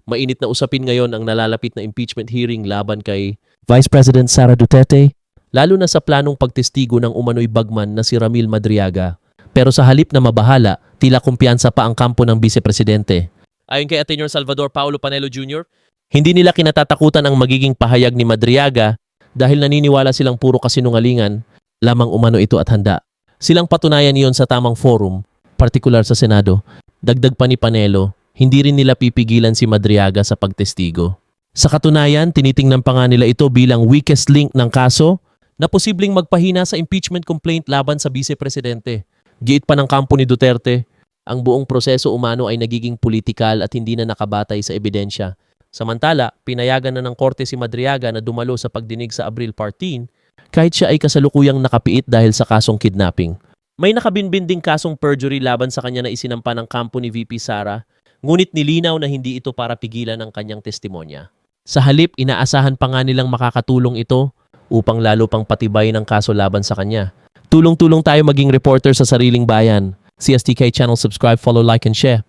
Mainit na usapin ngayon ang nalalapit na impeachment hearing laban kay Vice President Sara Duterte, lalo na sa planong pagtestigo ng umano'y bagman na si Ramil Madriaga. Pero sa halip na mabahala, tila kumpiyansa pa ang kampo ng Vice Presidente. Ayon kay Atty. Salvador Paulo Panelo Jr., hindi nila kinatatakutan ang magiging pahayag ni Madriaga dahil naniniwala silang puro kasinungalingan, lamang umano ito at handa. Silang patunayan iyon sa tamang forum, partikular sa Senado. Dagdag pa ni Panelo, hindi rin nila pipigilan si Madriaga sa pagtestigo. Sa katunayan, tinitingnan pa nga nila ito bilang weakest link ng kaso na posibleng magpahina sa impeachment complaint laban sa Vice Presidente. Giit pa ng kampo ni Duterte, ang buong proseso umano ay nagiging politikal at hindi na nakabatay sa ebidensya. Samantala, pinayagan na ng korte si Madriaga na dumalo sa pagdinig sa Abril 14 kahit siya ay kasalukuyang nakapiit dahil sa kasong kidnapping. May nakabinbin ding kasong perjury laban sa kanya na isinampa ng kampo ni VP Sara, ngunit nilinaw na hindi ito para pigilan ang kanyang testimonya. Sa halip, inaasahan pa nga nilang makakatulong ito upang lalo pang patibay ng kaso laban sa kanya. Tulong-tulong tayo maging reporter sa sariling bayan. CSTK channel, subscribe, follow, like, and share.